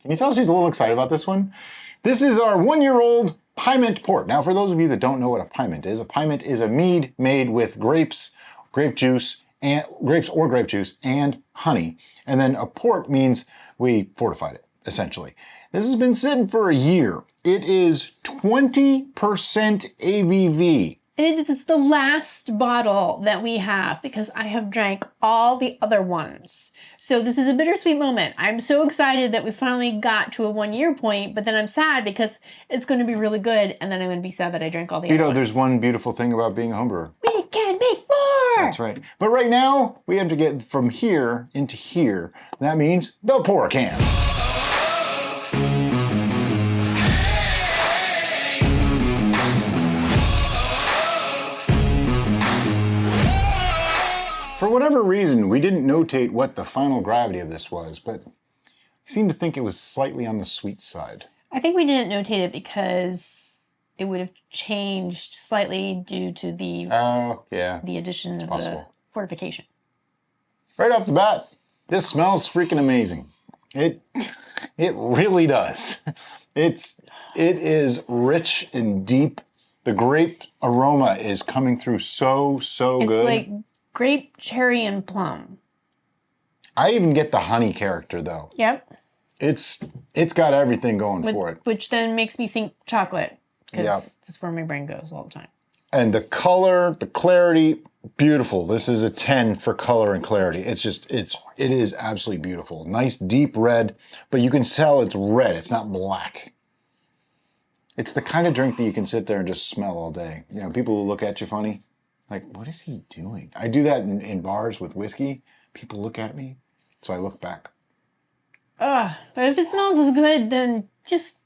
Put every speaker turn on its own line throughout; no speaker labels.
Can you tell she's a little excited about this one? This is our 1-year-old Pyment Port. Now, for those of you that don't know what a Pyment is a mead made with grapes, grape juice, and grapes or grape juice and honey. And then a port means we fortified it, essentially. This has been sitting for a year. It is 20% ABV.
It is the last bottle that we have because I have drank all the other ones. So this is a bittersweet moment. I'm so excited that we finally got to a 1-year point, but then I'm sad because it's going to be really good, and then I'm going to be sad that I drank all the other ones.
There's one beautiful thing about being a homebrewer.
We can make more!
That's right. But right now, we have to get from here into here. That means the pour can. For whatever reason, we didn't notate what the final gravity of this was, but I seem to think it was slightly on the sweet side.
I think we didn't notate it because it would have changed slightly due to the addition of the fortification.
Right off the bat, this smells freaking amazing. It really does. It is rich and deep. The grape aroma is coming through so good.
It's like grape, cherry, and plum.
I even get the honey character though.
Yep.
It's got everything going for it.
Which then makes me think chocolate, because that's where my brain goes all the time.
And the color, the clarity, beautiful. This is a 10 for color and clarity. It is absolutely beautiful. Nice deep red, but you can tell it's red. It's not black. It's the kind of drink that you can sit there and just smell all day. You know, people who look at you funny. Like, what is he doing? I do that in bars with whiskey. People look at me, so I look back.
But if it smells as good, then just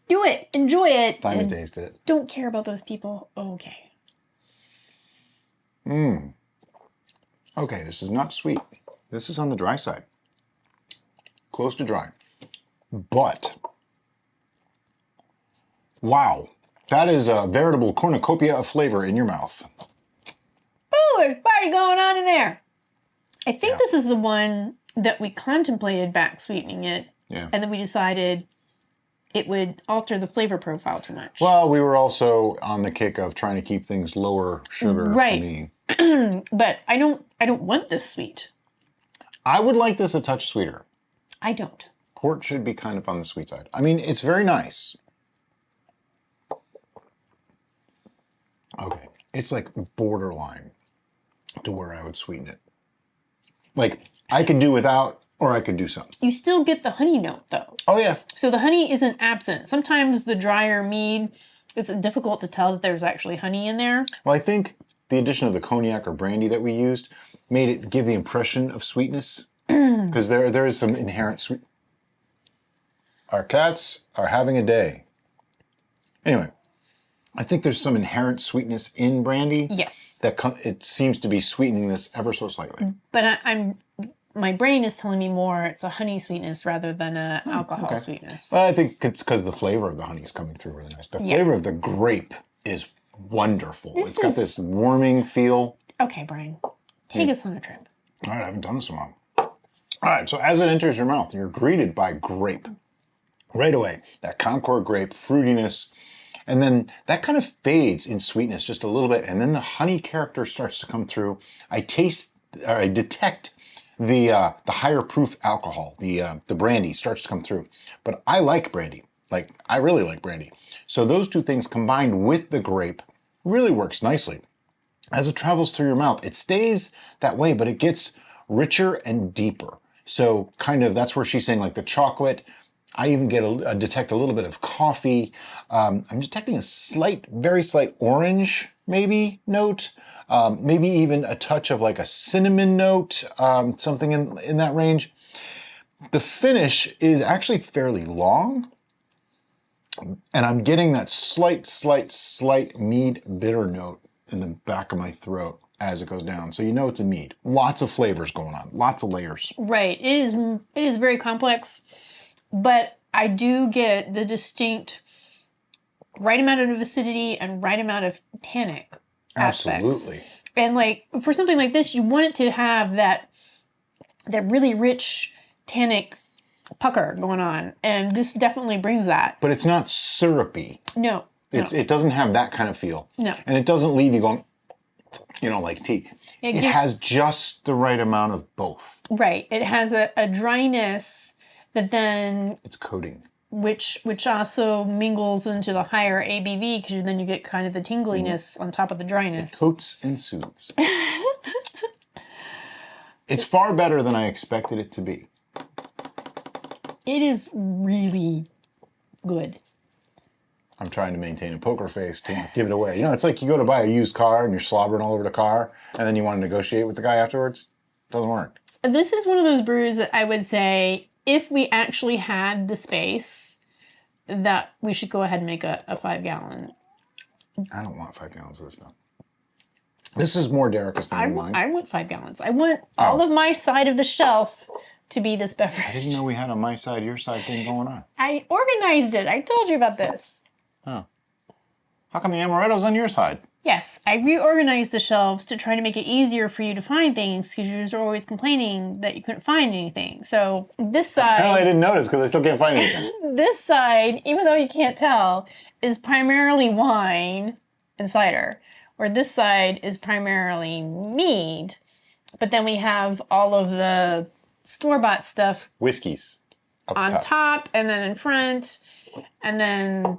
do it. Enjoy it.
Time to taste it.
Don't care about those people. Okay.
Okay, this is not sweet. This is on the dry side. Close to dry. But, wow. That is a veritable cornucopia of flavor in your mouth.
Ooh, there's a party going on in there. I think this is the one that we contemplated back sweetening it.
Yeah.
And then we decided it would alter the flavor profile too much.
Well, we were also on the kick of trying to keep things lower sugar for me.
But I don't want this sweet.
I would like this a touch sweeter.
I don't.
Port should be kind of on the sweet side. I mean, it's very nice. Okay. It's like borderline to where I would sweeten it. Like, I could do without, or I could do some.
You still get the honey note, though.
Oh, yeah.
So the honey isn't absent. Sometimes the drier mead, it's difficult to tell that there's actually honey in there.
Well, I think the addition of the cognac or brandy that we used made it give the impression of sweetness. Because there is some inherent sweet. Our cats are having a day. Anyway, I think there's some inherent sweetness in brandy.
Yes.
That it seems to be sweetening this ever so slightly.
But my brain is telling me more it's a honey sweetness rather than a alcohol sweetness.
Well, I think it's because the flavor of the honey is coming through really nice. The flavor of the grape is wonderful. It's got this warming feel.
Okay, Brian, take us on a trip.
All right, I haven't done this in a while. All right, so as it enters your mouth, you're greeted by grape. Right away, that Concord grape, fruitiness, and then that kind of fades in sweetness just a little bit, and then the honey character starts to come through. I detect the higher proof alcohol, the brandy starts to come through. But I like brandy. Like, I really like brandy. So those two things combined with the grape really works nicely. As it travels through your mouth, it stays that way, but it gets richer and deeper. So kind of, that's where she's saying like the chocolate. I even detect a little bit of coffee. I'm detecting a very slight orange maybe note. Maybe even a touch of like a cinnamon note, something in that range. The finish is actually fairly long. And I'm getting that slight mead bitter note in the back of my throat as it goes down. So you know it's a mead. Lots of flavors going on, lots of layers.
Right, it is very complex, but I do get the distinct right amount of acidity and right amount of tannic aspects.
Absolutely.
And like, for something like this, you want it to have that really rich tannic pucker going on. And this definitely brings that.
But it's not syrupy.
No.
It doesn't have that kind of feel.
No.
And it doesn't leave you going, like tea. It
gives,
has just the right amount of both.
Right. It has a dryness that then...
It's coating.
Which also mingles into the higher ABV because then you get kind of the tingliness on top of the dryness.
It coats and soothes. It's far better than I expected it to be.
It is really good.
I'm trying to maintain a poker face to not give it away. It's like you go to buy a used car and you're slobbering all over the car and then you want to negotiate with the guy afterwards. It doesn't work.
This is one of those brews that I would say if we actually had the space that we should go ahead and make a 5-gallon.
I don't want 5 gallons of this stuff. This is more Derek's than mine.
I want 5 gallons. I want all of my side of the shelf to be this beverage.
I didn't know we had a my side, your side thing going on.
I organized it. I told you about this.
Oh. How come the amaretto's on your side?
Yes, I reorganized the shelves to try to make it easier for you to find things because you were always complaining that you couldn't find anything. So this side...
Apparently I didn't notice because I still can't find anything.
This side, even though you can't tell, is primarily wine and cider. Where this side is primarily mead. But then we have all of the store-bought stuff...
Whiskeys.
On top and then in front. And then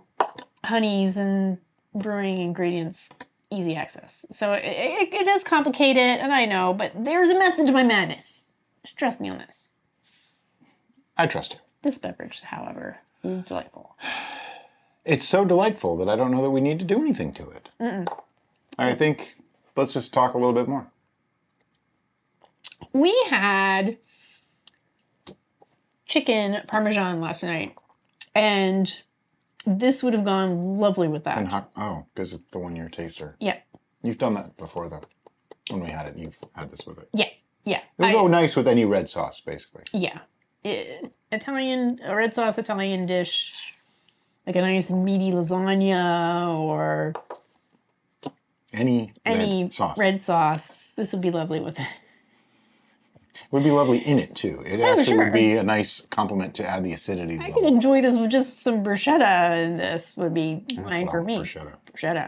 honeys and brewing ingredients... Easy access. So it does complicate it, and I know, but there's a method to my madness. Just trust me on this.
I trust you.
This beverage, however, is delightful.
It's so delightful that I don't know that we need to do anything to it. I think let's just talk a little bit more.
We had chicken parmesan last night, and this would have gone lovely with that.
Because it's the 1-year taster.
Yeah.
You've done that before, though. When we had it, you've had this with it.
Yeah.
It would go nice with any red sauce, basically.
Yeah. Red sauce Italian dish, like a nice meaty lasagna or...
Any
red sauce. This would be lovely with it.
It would be lovely in it, too. It actually would be a nice compliment to add the acidity.
I could enjoy this with just some bruschetta, and this would be fine for me. Bruschetta.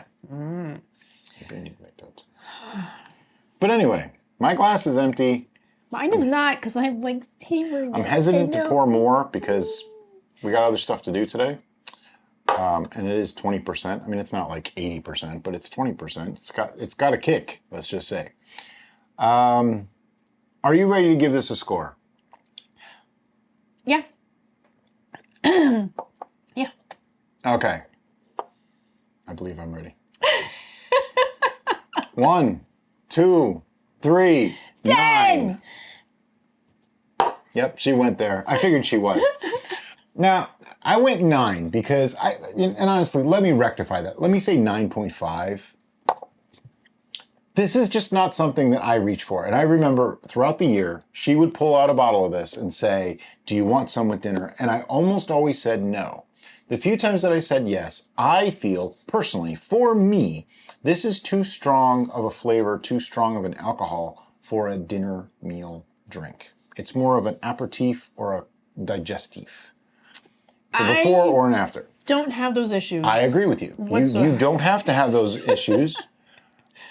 But anyway, my glass is empty.
Mine is not, because I have savoring.
I'm hesitant to pour more because we got other stuff to do today. And it is 20%. I mean, it's not like 80%, but it's 20%. It's got a kick, let's just say. Are you ready to give this a score?
Yeah. Yeah.
Okay. I believe I'm ready. 1, 2, 3,
10.
9. Yep, she went there. I figured she was. Now, I went 9 because and honestly, let me rectify that. Let me say 9.5. This is just not something that I reach for. And I remember throughout the year, she would pull out a bottle of this and say, do you want some with dinner? And I almost always said no. The few times that I said yes, I feel personally, for me, this is too strong of a flavor, too strong of an alcohol for a dinner meal drink. It's more of an aperitif or a digestif. So before or an after.
Don't have those issues.
I agree with you. You don't have to have those issues.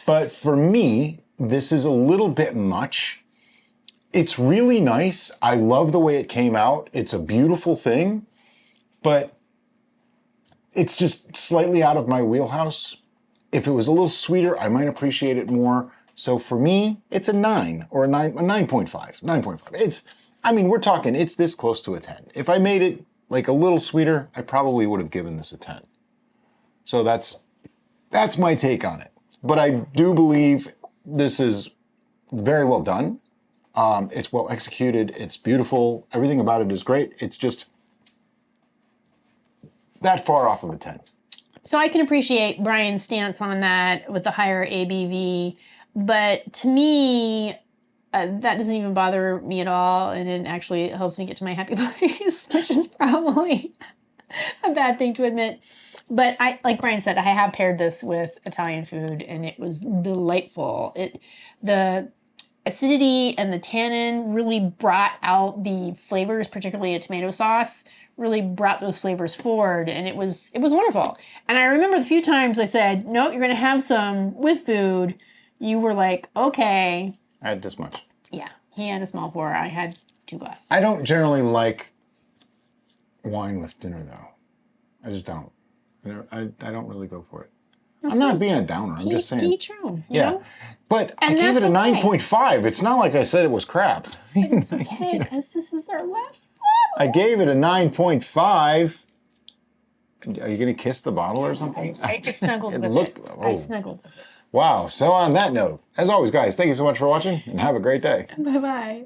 But for me, this is a little bit much. It's really nice. I love the way it came out. It's a beautiful thing, but it's just slightly out of my wheelhouse. If it was a little sweeter, I might appreciate it more. So for me, it's a 9 or a 9.5. 9.5. We're talking, it's this close to a 10. If I made it like a little sweeter, I probably would have given this a 10. So that's my take on it. But I do believe this is very well done. It's well executed. It's beautiful. Everything about it is great. It's just that far off of a 10.
So I can appreciate Brian's stance on that with the higher ABV. But to me, that doesn't even bother me at all. And it actually helps me get to my happy place, which is probably a bad thing to admit. But like Brian said, I have paired this with Italian food, and it was delightful. acidity and the tannin really brought out the flavors, particularly a tomato sauce, really brought those flavors forward, and it was wonderful. And I remember the few times I said, "No, you're going to have some with food." You were like, "Okay."
I had this much.
Yeah, he had a small pour. I had 2 glasses.
I don't generally like wine with dinner, though. I just don't. I don't really go for it. I'm not being a downer. I'm just saying.
Each your own. You know?
But
And
I gave it a
that's okay.
9.5. It's not like I said it was crap.
It's okay, because this is our last
I gave it a 9.5. Are you going to kiss the bottle or something?
I snuggled with
looked,
it.
oh.
I snuggled with it.
Wow. So on that note, as always, guys, thank you so much for watching and have a great day.
Bye-bye.